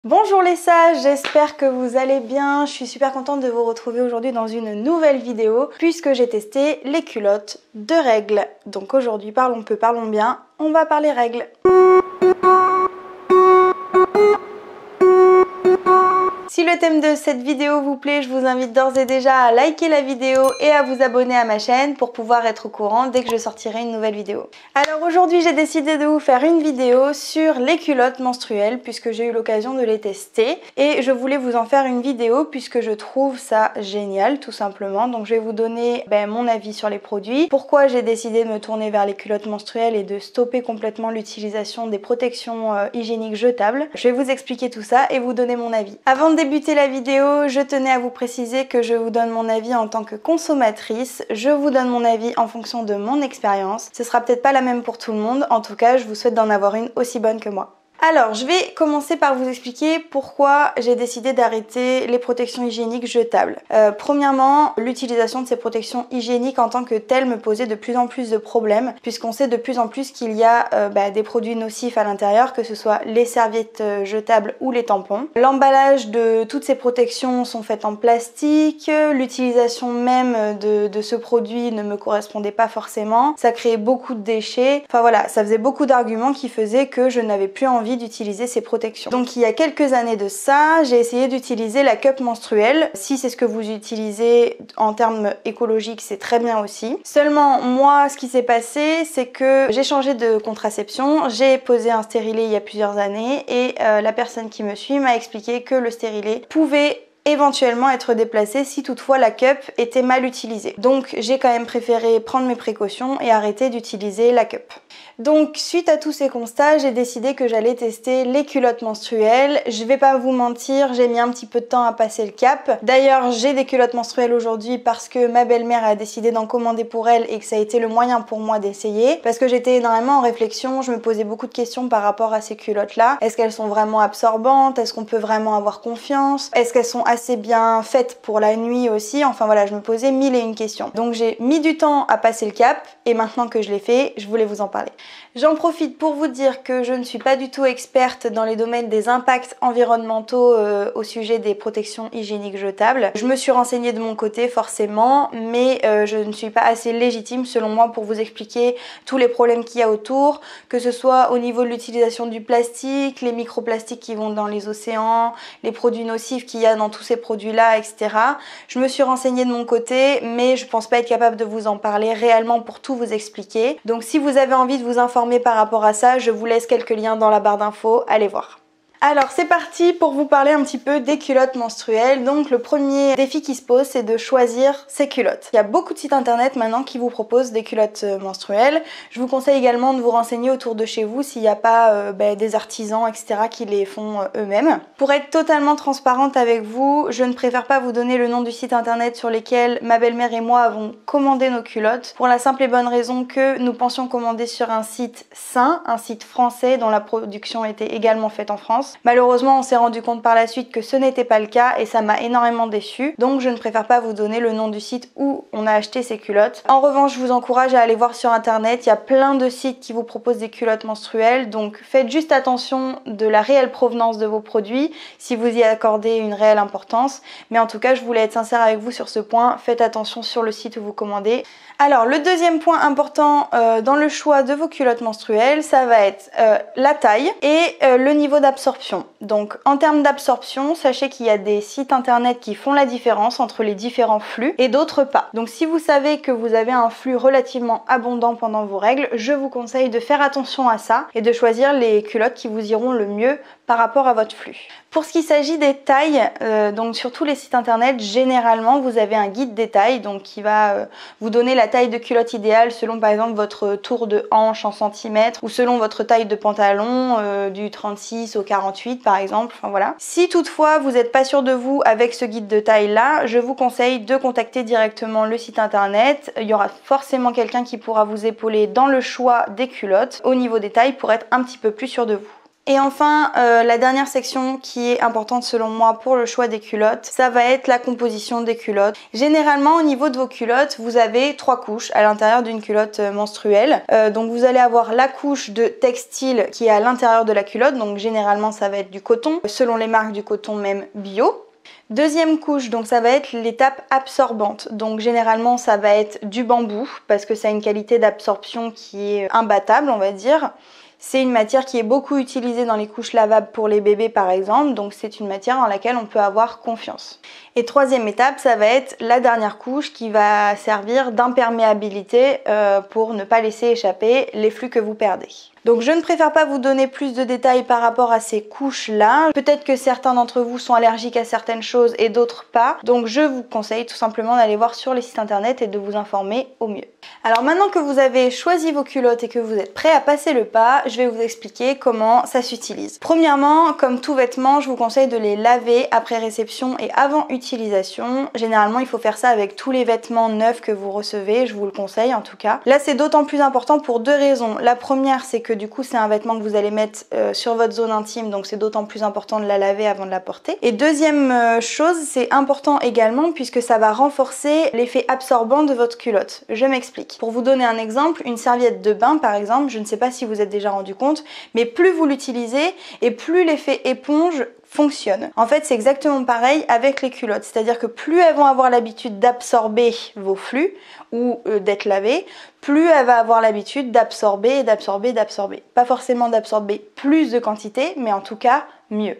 Bonjour les sages, j'espère que vous allez bien. Je suis super contente de vous retrouver aujourd'hui dans une nouvelle vidéo puisque j'ai testé les culottes de règles. Donc aujourd'hui, parlons peu, parlons bien, on va parler règles. Si le thème de cette vidéo vous plaît, je vous invite d'ores et déjà à liker la vidéo et à vous abonner à ma chaîne pour pouvoir être au courant dès que je sortirai une nouvelle vidéo. Alors aujourd'hui, j'ai décidé de vous faire une vidéo sur les culottes menstruelles puisque j'ai eu l'occasion de les tester et je voulais vous en faire une vidéo puisque je trouve ça génial tout simplement. Donc je vais vous donner mon avis sur les produits, pourquoi j'ai décidé de me tourner vers les culottes menstruelles et de stopper complètement l'utilisation des protections hygiéniques jetables. Je vais vous expliquer tout ça et vous donner mon avis. Avant de débuter la vidéo, je tenais à vous préciser que je vous donne mon avis en tant que consommatrice. Je vous donne mon avis en fonction de mon expérience. Ce sera peut-être pas la même pour tout le monde. En tout cas, je vous souhaite d'en avoir une aussi bonne que moi. Alors, je vais commencer par vous expliquer pourquoi j'ai décidé d'arrêter les protections hygiéniques jetables. Premièrement, l'utilisation de ces protections hygiéniques en tant que telles me posait de plus en plus de problèmes, puisqu'on sait de plus en plus qu'il y a des produits nocifs à l'intérieur, que ce soit les serviettes jetables ou les tampons. L'emballage de toutes ces protections sont faites en plastique, l'utilisation même de ce produit ne me correspondait pas forcément, ça créait beaucoup de déchets, enfin voilà, ça faisait beaucoup d'arguments qui faisaient que je n'avais plus envie d'utiliser ces protections. Donc il y a quelques années de ça, j'ai essayé d'utiliser la cup menstruelle. Si c'est ce que vous utilisez en termes écologiques, c'est très bien aussi. Seulement moi, ce qui s'est passé, c'est que j'ai changé de contraception, j'ai posé un stérilet il y a plusieurs années et la personne qui me suit m'a expliqué que le stérilet pouvait éventuellement être déplacé si toutefois la cup était mal utilisée. Donc j'ai quand même préféré prendre mes précautions et arrêter d'utiliser la cup. Donc suite à tous ces constats, j'ai décidé que j'allais tester les culottes menstruelles. Je vais pas vous mentir, j'ai mis un petit peu de temps à passer le cap. D'ailleurs, j'ai des culottes menstruelles aujourd'hui parce que ma belle-mère a décidé d'en commander pour elle et que ça a été le moyen pour moi d'essayer. Parce que j'étais énormément en réflexion, je me posais beaucoup de questions par rapport à ces culottes-là. Est-ce qu'elles sont vraiment absorbantes? Est-ce qu'on peut vraiment avoir confiance? Est-ce qu'elles sont assez bien faites pour la nuit aussi? Enfin voilà, je me posais mille et une questions. Donc j'ai mis du temps à passer le cap et maintenant que je l'ai fait, je voulais vous en parler. J'en profite pour vous dire que je ne suis pas du tout experte dans les domaines des impacts environnementaux au sujet des protections hygiéniques jetables. Je me suis renseignée de mon côté forcément, mais je ne suis pas assez légitime selon moi pour vous expliquer tous les problèmes qu'il y a autour, que ce soit au niveau de l'utilisation du plastique, les microplastiques qui vont dans les océans, les produits nocifs qu'il y a dans tous ces produits-là, etc. Je me suis renseignée de mon côté, mais je pense pas être capable de vous en parler réellement pour tout vous expliquer. Donc si vous avez envie de vous informer par rapport à ça, je vous laisse quelques liens dans la barre d'infos, allez voir. Alors c'est parti pour vous parler un petit peu des culottes menstruelles. Donc le premier défi qui se pose, c'est de choisir ses culottes. Il y a beaucoup de sites internet maintenant qui vous proposent des culottes menstruelles. Je vous conseille également de vous renseigner autour de chez vous s'il n'y a pas des artisans, etc. qui les font eux-mêmes. Pour être totalement transparente avec vous, je ne préfère pas vous donner le nom du site internet sur lequel ma belle-mère et moi avons commandé nos culottes, pour la simple et bonne raison que nous pensions commander sur un site sain, un site français dont la production était également faite en France. Malheureusement, on s'est rendu compte par la suite que ce n'était pas le cas et ça m'a énormément déçue. Donc je ne préfère pas vous donner le nom du site où on a acheté ces culottes. En revanche, je vous encourage à aller voir sur internet. Il y a plein de sites qui vous proposent des culottes menstruelles. Donc faites juste attention de la réelle provenance de vos produits si vous y accordez une réelle importance. Mais en tout cas, je voulais être sincère avec vous sur ce point. Faites attention sur le site où vous commandez. Alors le deuxième point important dans le choix de vos culottes menstruelles, ça va être la taille et le niveau d'absorption. Donc en termes d'absorption, sachez qu'il y a des sites internet qui font la différence entre les différents flux et d'autres pas. Donc si vous savez que vous avez un flux relativement abondant pendant vos règles, je vous conseille de faire attention à ça et de choisir les culottes qui vous iront le mieux par rapport à votre flux. Pour ce qui s'agit des tailles, donc sur tous les sites internet, généralement vous avez un guide des tailles donc qui va vous donner la taille de culotte idéale selon par exemple votre tour de hanche en centimètres ou selon votre taille de pantalon du 36 au 48 par exemple, enfin voilà. Si toutefois vous n'êtes pas sûr de vous avec ce guide de taille là, je vous conseille de contacter directement le site internet. Il y aura forcément quelqu'un qui pourra vous épauler dans le choix des culottes au niveau des tailles pour être un petit peu plus sûr de vous. Et enfin, la dernière section qui est importante selon moi pour le choix des culottes, ça va être la composition des culottes. Généralement, au niveau de vos culottes, vous avez 3 couches à l'intérieur d'une culotte menstruelle. Donc vous allez avoir la couche de textile qui est à l'intérieur de la culotte, donc généralement ça va être du coton, selon les marques du coton même bio. Deuxième couche, donc ça va être l'étape absorbante. Donc généralement ça va être du bambou parce que ça a une qualité d'absorption qui est imbattable, on va dire. C'est une matière qui est beaucoup utilisée dans les couches lavables pour les bébés par exemple, donc c'est une matière en laquelle on peut avoir confiance. Et troisième étape, ça va être la dernière couche qui va servir d'imperméabilité pour ne pas laisser échapper les flux que vous perdez. Donc je ne préfère pas vous donner plus de détails par rapport à ces couches-là. Peut-être que certains d'entre vous sont allergiques à certaines choses et d'autres pas. Donc je vous conseille tout simplement d'aller voir sur les sites internet et de vous informer au mieux. Alors maintenant que vous avez choisi vos culottes et que vous êtes prêt à passer le pas, je vais vous expliquer comment ça s'utilise. Premièrement, comme tout vêtement, je vous conseille de les laver après réception et avant utilisation. Généralement, il faut faire ça avec tous les vêtements neufs que vous recevez, je vous le conseille en tout cas. Là, c'est d'autant plus important pour 2 raisons. La première, c'est que du coup, c'est un vêtement que vous allez mettre sur votre zone intime, donc c'est d'autant plus important de la laver avant de la porter. Et deuxième chose, c'est important également puisque ça va renforcer l'effet absorbant de votre culotte. Je m'explique. Pour vous donner un exemple, une serviette de bain par exemple, je ne sais pas si vous êtes déjà rendu compte, mais plus vous l'utilisez et plus l'effet éponge fonctionne. En fait, c'est exactement pareil avec les culottes, c'est-à-dire que plus elles vont avoir l'habitude d'absorber vos flux ou d'être lavées, plus elle va avoir l'habitude d'absorber et d'absorber, d'absorber. Pas forcément d'absorber plus de quantité, mais en tout cas mieux.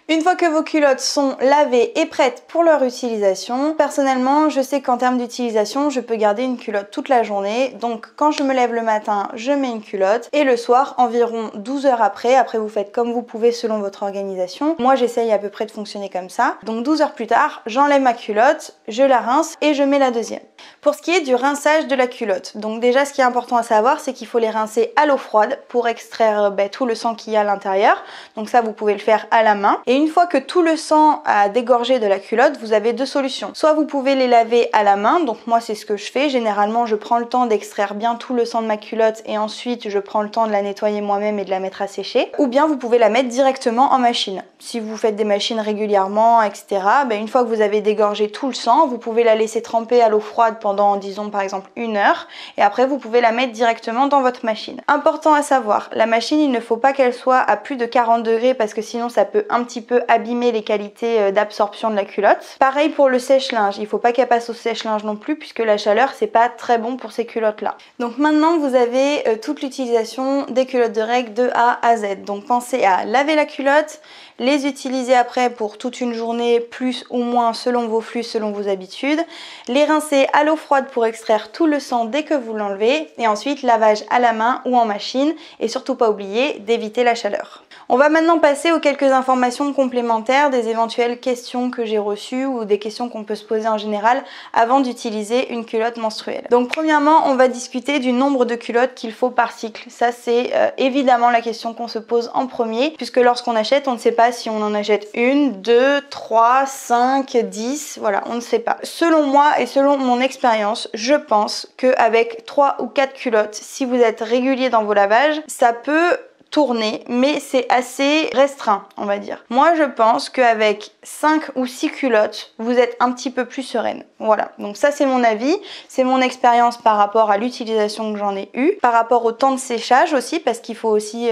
Une fois que vos culottes sont lavées et prêtes pour leur utilisation, personnellement, je sais qu'en termes d'utilisation, je peux garder une culotte toute la journée. Donc quand je me lève le matin, je mets une culotte et le soir, environ 12 heures après vous faites comme vous pouvez selon votre organisation. Moi, j'essaye à peu près de fonctionner comme ça. Donc 12 heures plus tard, j'enlève ma culotte, je la rince et je mets la deuxième. Pour ce qui est du rinçage de la culotte, donc déjà ce qui est important à savoir, c'est qu'il faut les rincer à l'eau froide pour extraire tout le sang qu'il y a à l'intérieur. Donc ça, vous pouvez le faire à la main. Et une fois que tout le sang a dégorgé de la culotte, vous avez 2 solutions. Soit vous pouvez les laver à la main, donc moi c'est ce que je fais. Généralement, je prends le temps d'extraire bien tout le sang de ma culotte et ensuite je prends le temps de la nettoyer moi-même et de la mettre à sécher. Ou bien vous pouvez la mettre directement en machine. Si vous faites des machines régulièrement, etc., une fois que vous avez dégorgé tout le sang, vous pouvez la laisser tremper à l'eau froide pendant, disons par exemple 1 heure, et après vous pouvez la mettre directement dans votre machine. Important à savoir, la machine, il ne faut pas qu'elle soit à plus de 40 degrés parce que sinon ça peut un petit peu abîmer les qualités d'absorption de la culotte. Pareil pour le sèche-linge, il ne faut pas qu'elle passe au sèche-linge non plus puisque la chaleur c'est pas très bon pour ces culottes là. Donc maintenant vous avez toute l'utilisation des culottes de règles de A à Z. Donc pensez à laver la culotte, les utiliser après pour toute une journée, plus ou moins selon vos flux, selon vos habitudes, les rincer à l'eau froide pour extraire tout le sang dès que vous l'enlevez, et ensuite lavage à la main ou en machine, et surtout pas oublier d'éviter la chaleur. On va maintenant passer aux quelques informations complémentaires des éventuelles questions que j'ai reçues ou des questions qu'on peut se poser en général avant d'utiliser une culotte menstruelle. Donc premièrement, on va discuter du nombre de culottes qu'il faut par cycle. Ça c'est évidemment la question qu'on se pose en premier, puisque lorsqu'on achète, on ne sait pas si on en achète 1, 2, 3, 5, 10, voilà, on ne sait pas. Selon moi et selon mon expérience, je pense qu'avec 3 ou 4 culottes, si vous êtes régulier dans vos lavages, ça peut tourner, mais c'est assez restreint, on va dire. Moi, je pense qu'avec 5 ou 6 culottes, vous êtes un petit peu plus sereine. Voilà, donc ça c'est mon avis, c'est mon expérience par rapport à l'utilisation que j'en ai eue, par rapport au temps de séchage aussi, parce qu'il faut aussi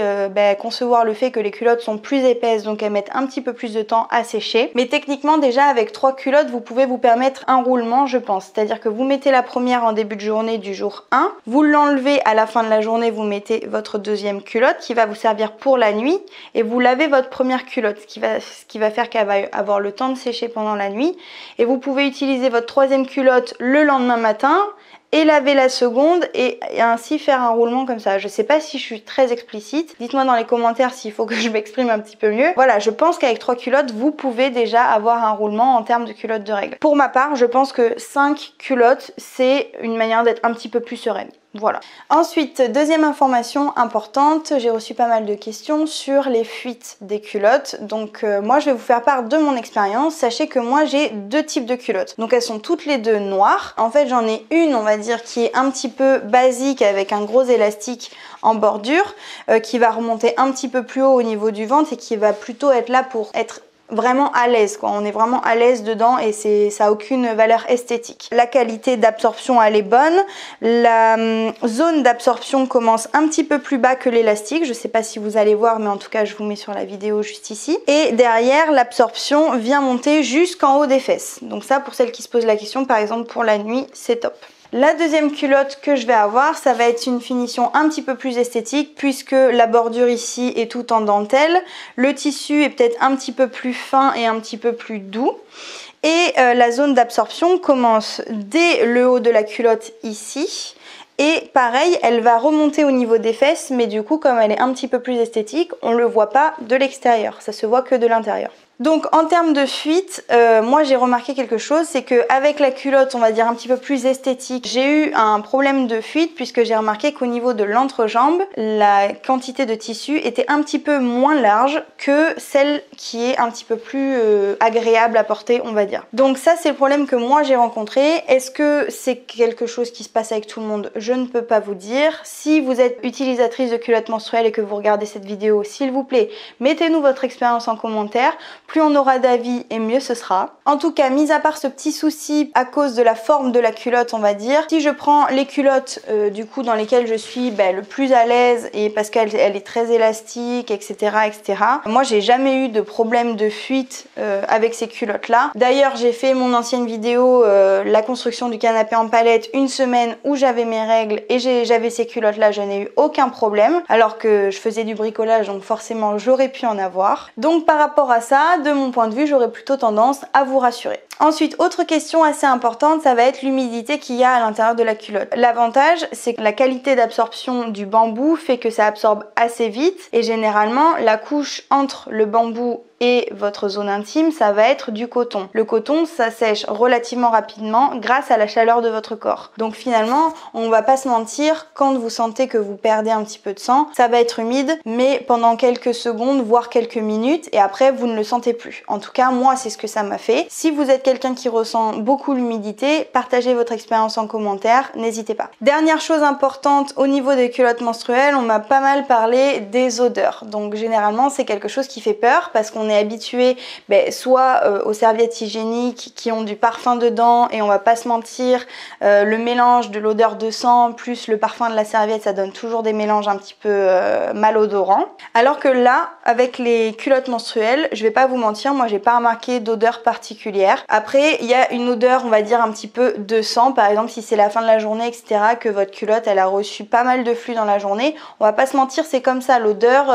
concevoir le fait que les culottes sont plus épaisses, donc elles mettent un petit peu plus de temps à sécher. Mais techniquement, déjà avec 3 culottes, vous pouvez vous permettre un roulement, je pense. C'est-à-dire que vous mettez la première en début de journée du jour 1, vous l'enlevez à la fin de la journée, vous mettez votre deuxième culotte qui va vous servir pour la nuit, et vous lavez votre première culotte, ce qui va faire qu'elle va avoir le temps de sécher pendant la nuit, et vous pouvez utiliser votre troisième culotte le lendemain matin et laver la seconde et ainsi faire un roulement comme ça. Je sais pas si je suis très explicite, dites-moi dans les commentaires s'il faut que je m'exprime un petit peu mieux. Voilà, je pense qu'avec 3 culottes, vous pouvez déjà avoir un roulement en termes de culottes de règles. Pour ma part, je pense que 5 culottes, c'est une manière d'être un petit peu plus sereine. Voilà. Ensuite, deuxième information importante, j'ai reçu pas mal de questions sur les fuites des culottes. Donc moi je vais vous faire part de mon expérience. Sachez que moi j'ai deux types de culottes. Donc elles sont toutes les deux noires. En fait j'en ai une, on va dire, qui est un petit peu basique avec un gros élastique en bordure qui va remonter un petit peu plus haut au niveau du ventre et qui va plutôt être là pour être vraiment à l'aise, quoi. On est vraiment à l'aise dedans et ça a aucune valeur esthétique. La qualité d'absorption elle est bonne. La zone d'absorption commence un petit peu plus bas que l'élastique. Je sais pas si vous allez voir, mais en tout cas je vous mets sur la vidéo juste ici. Et derrière, l'absorption vient monter jusqu'en haut des fesses. Donc ça, pour celles qui se posent la question, par exemple pour la nuit, c'est top. La deuxième culotte que je vais avoir, ça va être une finition un petit peu plus esthétique puisque la bordure ici est tout en dentelle. Le tissu est peut-être un petit peu plus fin et un petit peu plus doux. Et la zone d'absorption commence dès le haut de la culotte ici. Et pareil, elle va remonter au niveau des fesses, mais du coup, comme elle est un petit peu plus esthétique, on ne le voit pas de l'extérieur. Ça se voit que de l'intérieur. Donc en termes de fuite, moi j'ai remarqué quelque chose, c'est qu'avec la culotte on va dire un petit peu plus esthétique, j'ai eu un problème de fuite puisque j'ai remarqué qu'au niveau de l'entrejambe, la quantité de tissu était un petit peu moins large que celle qui est un petit peu plus agréable à porter, on va dire. Donc ça c'est le problème que moi j'ai rencontré. Est-ce que c'est quelque chose qui se passe avec tout le monde? Je ne peux pas vous dire. Si vous êtes utilisatrice de culottes menstruelles et que vous regardez cette vidéo, s'il vous plaît, mettez-nous votre expérience en commentaire. Plus on aura d'avis et mieux ce sera. En tout cas, mis à part ce petit souci à cause de la forme de la culotte, on va dire, si je prends les culottes du coup dans lesquelles je suis le plus à l'aise et parce qu'elle est très élastique, etc. etc. Moi, j'ai jamais eu de problème de fuite avec ces culottes là. D'ailleurs, j'ai fait mon ancienne vidéo, la construction du canapé en palette, une semaine où j'avais mes règles et j'avais ces culottes là, je n'ai eu aucun problème. Alors que je faisais du bricolage, donc forcément j'aurais pu en avoir. Donc par rapport à ça, de mon point de vue, j'aurais plutôt tendance à vous rassurer. Ensuite, autre question assez importante, ça va être l'humidité qu'il y a à l'intérieur de la culotte. L'avantage, c'est que la qualité d'absorption du bambou fait que ça absorbe assez vite et généralement, la couche entre le bambou et votre zone intime, ça va être du coton. Le coton, ça sèche relativement rapidement grâce à la chaleur de votre corps. Donc finalement, on va pas se mentir, quand vous sentez que vous perdez un petit peu de sang, ça va être humide, mais pendant quelques secondes, voire quelques minutes, et après, vous ne le sentez plus. En tout cas, moi, c'est ce que ça m'a fait. Si vous êtes quelqu'un qui ressent beaucoup l'humidité, partagez votre expérience en commentaire, n'hésitez pas. Dernière chose importante, au niveau des culottes menstruelles, on m'a pas mal parlé des odeurs. Donc généralement, c'est quelque chose qui fait peur parce qu'on est habitué soit aux serviettes hygiéniques qui ont du parfum dedans et on va pas se mentir, le mélange de l'odeur de sang plus le parfum de la serviette, ça donne toujours des mélanges un petit peu malodorants. Alors que là, avec les culottes menstruelles, je vais pas vous mentir, moi j'ai pas remarqué d'odeur particulière. Après, il y a une odeur, on va dire un petit peu de sang, par exemple si c'est la fin de la journée, etc., que votre culotte elle a reçu pas mal de flux dans la journée, on va pas se mentir, c'est comme ça, l'odeur,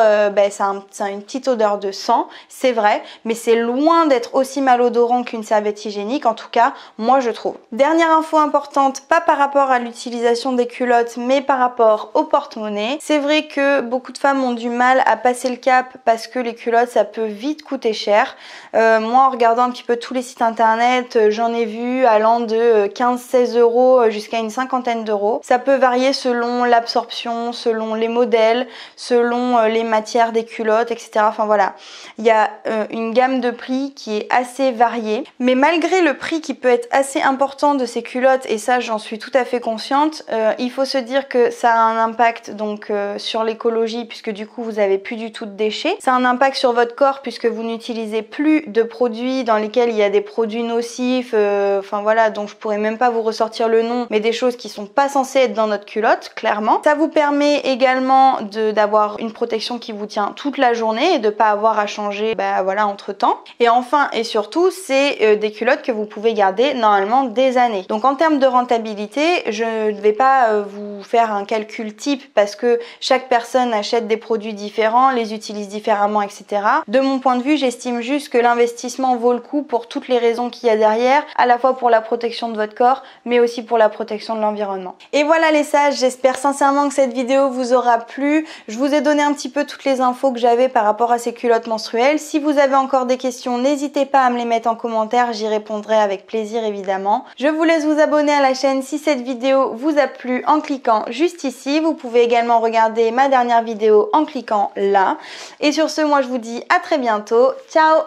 ça a une petite odeur de sang, c'est vrai, mais c'est loin d'être aussi malodorant qu'une serviette hygiénique, en tout cas, moi je trouve. Dernière info importante, pas par rapport à l'utilisation des culottes, mais par rapport au porte-monnaie. C'est vrai que beaucoup de femmes ont du mal à passer le cap parce que les culottes, ça peut vite coûter cher. Moi, en regardant un petit peu tous les sites internet, j'en ai vu allant de 15-16 € jusqu'à une cinquantaine d'euros. Ça peut varier selon l'absorption, selon les modèles, selon les matières des culottes, etc. Enfin voilà, il y a une gamme de prix qui est assez variée. Mais malgré le prix qui peut être assez important de ces culottes, et ça j'en suis tout à fait consciente, il faut se dire que ça a un impact donc sur l'écologie puisque du coup vous avez plus du tout de déchets. Ça a un impact sur votre corps puisque vous n'utilisez plus de produits dans lesquels il y a des produits nocifs, enfin voilà, donc je pourrais même pas vous ressortir le nom, mais des choses qui sont pas censées être dans notre culotte, clairement. Ça vous permet également d'avoir une protection qui vous tient toute la journée et de pas avoir à changer voilà, entre temps. Et enfin et surtout, c'est des culottes que vous pouvez garder normalement des années. Donc en termes de rentabilité, je ne vais pas vous faire un calcul type parce que chaque personne achète des produits différents, les utilise différemment, etc. De mon point de vue, j'estime juste que l'investissement vaut le coup pour toutes les raisons qu'il y a derrière, à la fois pour la protection de votre corps, mais aussi pour la protection de l'environnement. Et voilà les sages, j'espère sincèrement que cette vidéo vous aura plu. Je vous ai donné un petit peu toutes les infos que j'avais par rapport à ces culottes menstruelles. Si vous avez encore des questions, n'hésitez pas à me les mettre en commentaire, j'y répondrai avec plaisir évidemment. Je vous laisse vous abonner à la chaîne si cette vidéo vous a plu en cliquant juste ici. Vous pouvez également regarder ma dernière vidéo en cliquant là. Et sur ce, moi je vous dis à très bientôt. Ciao!